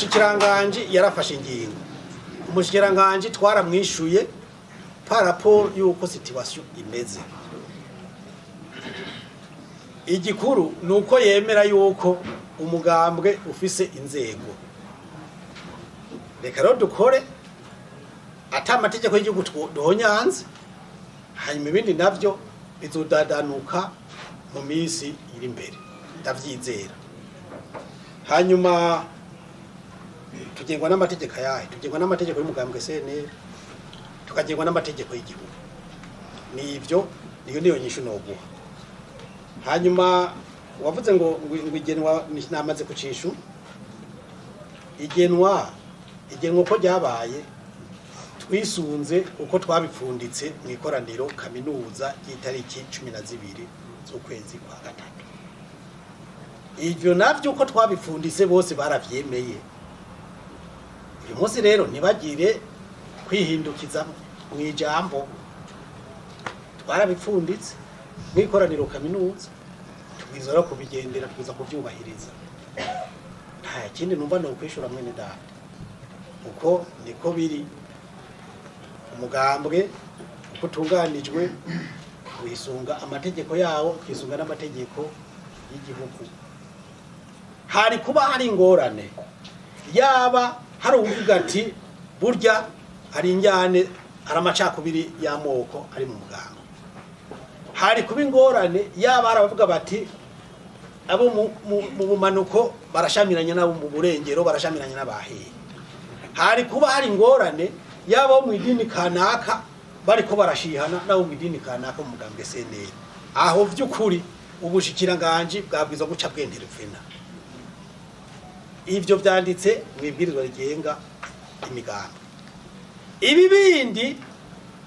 umushikiranganji yarafashe ingingo umushikiranganji twaramwishuye par rapport yuko situation imeze igikuru nuko yemera yuko umugambwe ufise inzego reka rero dukore ata amategeko y'igihugu duhonyanze hanyuma ibindi navyo bizodadanuka mu minsi iri imbere ndavyizera hanyuma tugengwa n'amategeko ayahe tugengwa n'amategeko y'umugambwe CNL tukagengwa n'amategeko y'igihugu nivyo niyo nyishu noguha hanyuma wavuze ngo igenwa namaze kucishu igenwa ko ryabaye twisunze uko twabipfunditse mu ikoraniro kaminuza y'itariki 12 z'ukwezi kwa gatatu ivyo navyo uko twabipfunditse bose baravyemeye uyu munsi rero nibagire kwihindukiza mu ijambo twarabipfunditse mu ikoraniro kaminuza twizora kubigendera kuza kuvyubahiriza nta kindi numva no kwishura mwene data uko niko biri umugambwe kutunganijwe wisunga amategeko yawo kwisunga n'amategeko y'igihugu hari kuba hari ingorane yaba hari uvuga ati burya hari injyane hari amacakubiri y'amoko ari mu mugambwe hari kuba ingorane yaba aravuga bati abo mu bumanuko barashamiranye nabo mu burengero barashamiranye n'abahehe hari kuba hari ingorane yaba mu idini kanaka bariko barashihana nabo mu idini kanaka mu mugambwe CNL aho vy'ukuri ubushikiranganje bwabwiza guca bwenterefena ivyo vyanditse mwibwirizwa rigenga imigambi ibi bindi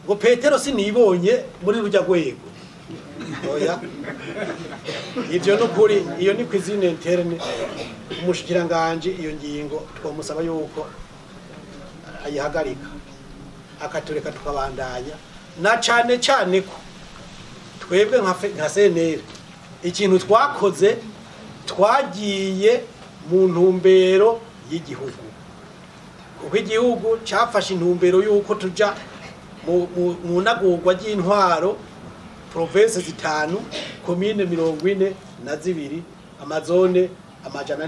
ngo Petero sinibonye muri rujya rwego oya ivyo nukuri iyo ni kwizine interne umushikiranganje iyo ngingo twamusaba yuko ayihagarika akatureka tukabandanya na cane ko twebwe nka CNL ikintu twakoze twagiye mu ntumbero y'igihugu kuko igihugu cyafashe intumbero yuko tuja mu nagurwa ry'intwaro province zitanu commune 42 amazone amajana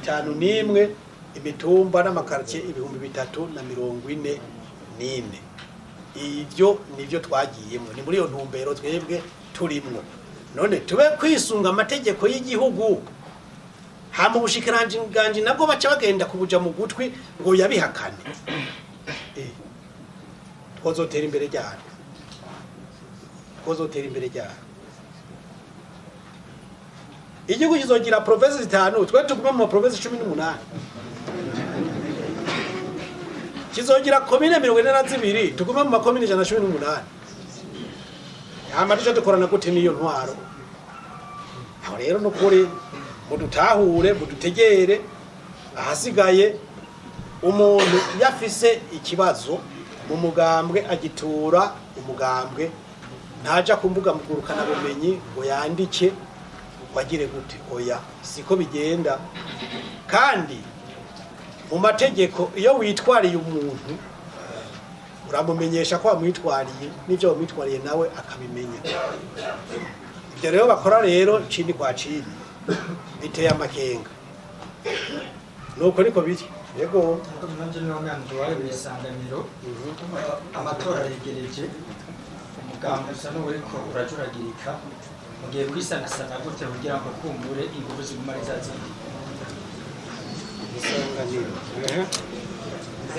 450 imitumba n'amakartie 344 ivyo nivyo twagiyemo ni muri iyo ntumbero twebwe turimwo none tube kwisunga amategeko y'igihugu hama ubushikiranganje nabwo baca bagenda kubuja mu gutwi ngo yabihakane twozotera imbere ryari igihugu kizogira province zitanu twe tugume mu province 18 kizogira commune 42 tugume mu makomine 118 hama dukorana gute niyo ntwaro aho rero nukuri mudutahure mudutegere ahasigaye umuntu yafise ikibazo mu mugambwe agitura umugambwe ntaja kumbuga mugurukana bumenyi ngo yandike bagire gute oya siko bigenda kandi mu mategeko iyo witwariye umuntu uramumenyesha ko wamwitwariye n'ivyo wamwitwariye nawe akabimenya ibyo rero bakora rero cindi kwa cindi biteye amakenga nuko niko biri yego nanje n'umwanzi wari bisanganiro amatora yegereje umugambwe usa n'uriko urajuragirika mugiye kwisanasana gute kugira ngo kumbure ingufu ziguma ari zazindi isanganiro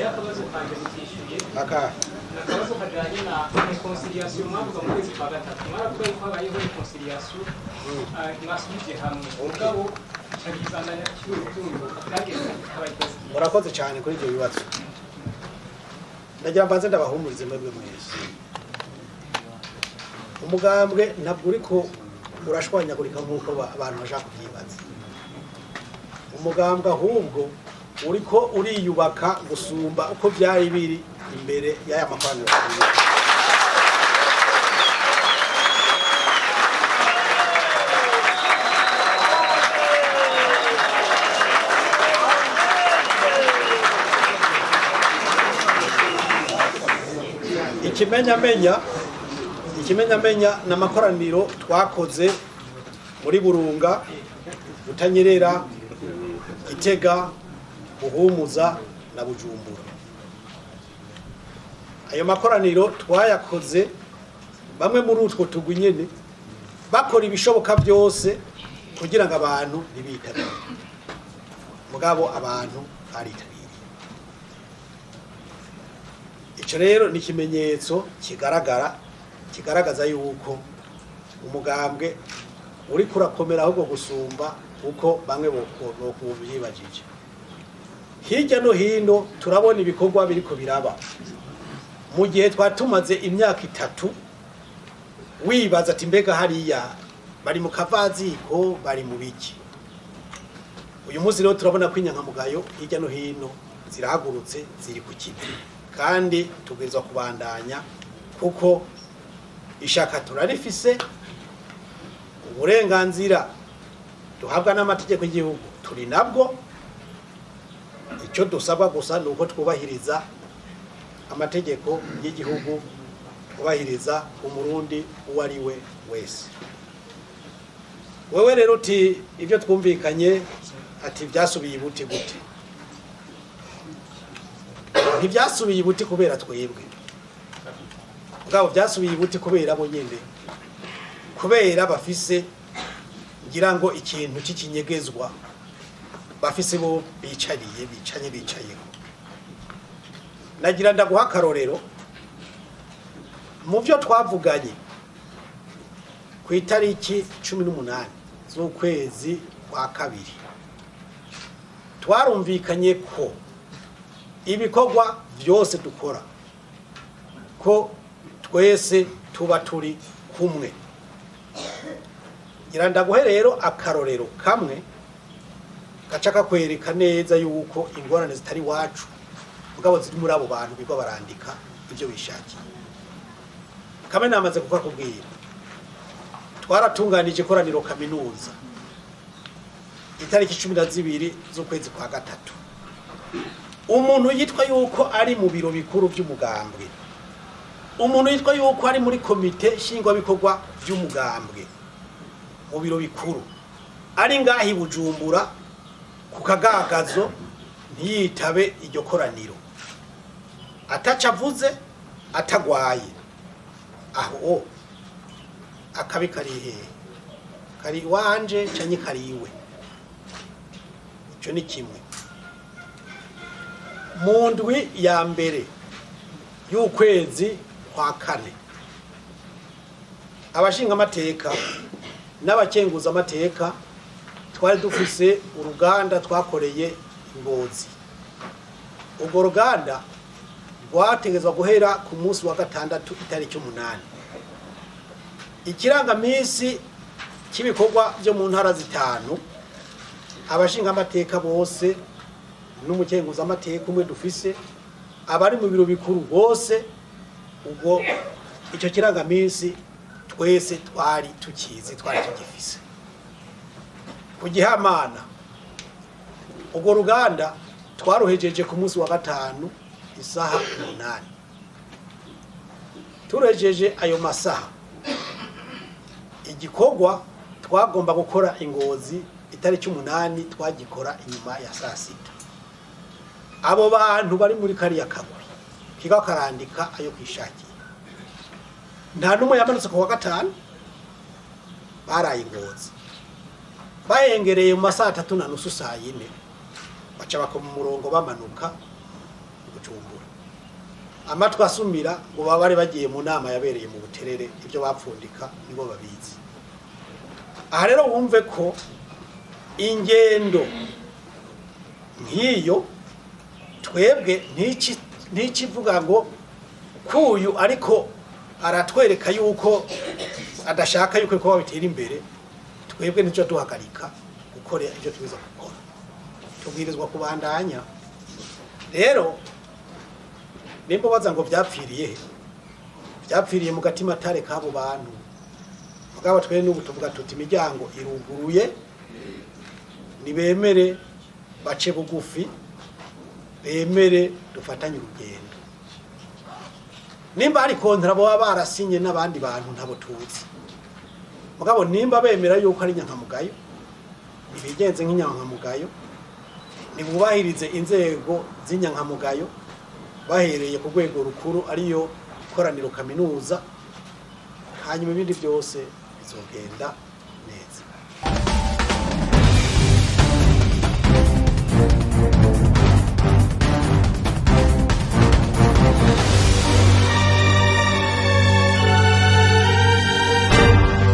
akabazo kanje mutishuye akabazo kajanye na reconciliation mwavuga mu kwezi kwa gatatu mwaravuga yuko habayeho reconciliation mwasubije hamwe ubwabo cyagizandanya cy'urukundo byageze abakozi murakoze cyane kuri ibyo bibazo ndagira mbanze ndabahumurize mwebwe mwese umugambwe ntabwo uriko urashwanyagurika nk'uko abantu bashaka kubyibaza umugambwe ahubwo uriko uriyubaka gusumba uko byari biri imbere y'aya makoraniro ikimenyamenya n'amakoraniro twakoze muri Burunga, Butanyerera, Gitega, Buhumuza na Bujumbura. Ayo makoraniro twayakoze bamwe muri utwo tugwi nyene bakora ibishoboka byose kugira ngo abantu ntibitabire, mugabo abantu baritabiriye. Ico rero ni ikimenyetso kigaragaza yuko umugambwe uri kurakomera ahubwo gusumba uko bamwe bokubyibajije. Hirya no hino turabona ibikorwa biriko biraba. Mu gihe twatumaze imyaka 3 wibaza ati mbega hariya bari mu kavaziko bari mu biki. Uyu munsi rero turabona ko inyankamugayo hirya no hino zirahagurutse ziri ku kivi, kandi tugezwa kubandanya kuko ishaka turarifise, uburenganzira duhabwa n'amategeko y'igihugu turi nabwo. Icyo dusabwa gusa nuko twubahiriza amategeko y'igihugu, twubahiriza umurundi uwo ari we wese. Wewe rero uti ibyo twumvikanye ati byasubiye ibuti gute? Ntibyasubiye ibuti kubera twebwe, ngabo byasubiye ibuti kubera bo nyene, kubera bafise ngira ngo ikintu cy'ikinyegezwa bafise bo bicayeho. Nagira ndaguha akarorero mu byo twavuganye ku itariki 18 z'ukwezi kwa kabiri. Twarumvikanye ko ibikorwa byose dukora ko twese tuba turi kumwe. Ngira ndaguhe rero akarorero kamwe gacaka kwereka neza yuko ingorane zitari wacu, mugabo ziri muri abo bantu bigo barandika ibyo bishakiye. Kame namaze kukubwira, twaratunganije ikoraniro kaminuza itariki 12 z'ukwezi kwa gatatu. Umuntu yitwa yuko ari mu biro bikuru by'umugambwe, umuntu yitwa yuko ari muri komite shingwa bikorwa by'umugambwe mu biro bikuru, ari ngahi Bujumbura ku kagagazo ntiyitabe iryo koraniro, ataca avuze atagwaye, aho akabi karihe? Kari wanje canyi kariwe? Ico ni kimwe. Mu ndwi ya mbere y'ukwezi kwa kane, abashinga amateka n'abakenguza amateka twari dufise uruganda twakoreye Ngozi. Ubwo ruganda rwategezwa guhera ku munsi wa gatandatu itariki 8. Ikirangamisi cy'ibikorwa byo mu ntara zitanu, abashinga amateka bose n'umukenguza amateka umwe dufise, abari mu biro bikuru bose, ubwo icyo kirangamisi twese twari tukizi, twari tugifise. Kugihamana ubwo ruganda twaruhejeje ku munsi wa gatanu isaha 8. Turejeje ayo masaha, igikorwa twagomba gukora Ingozi itariki 8 twagikora inyuma ya saa 6. Abo bantu bari muri kariya kagwi kiga karandika ayo kwishakiye, nta numwe yamanutse ku wa gatanu, baraye Ingozi. Bayengereye mu masaha 3:30 saa 4 baca bakoma umurongo bamanuka Bujumbura. Amatwa asumira ngo bari bagiye mu nama yabereye mu Buterere, ibyo bapfundika nibo babizi. Aha rero wumve ko ingendo nk'iyo twebwe ntikivuga ngo kuyu ariko aratwereka yuko adashaka yuko ko bitera imbere. Twebwe nicyo duhagarika gukora ibyo tubiza gukora, tubwirizwa kubandanya. Rero nimba baza ngo byapfiriye mu gatima tare kabo bantu, mugabo twe n'ubu tuvuga tuti imiryango iruguruye, nibemere bace bugufi, bemere dufatanye urugendo. nimba hari kontra baba barasinye n'abandi bantu ntabo tuzi mugabo nimba bemera yuko ari nyankamugayo ibigenze nk'inyankamugayo nibubahirize inzego z'inyankamugayo bahereye ku rwego rukuru ariyo koraniro kaminuza hanyuma ibindi byose bizogenda neza.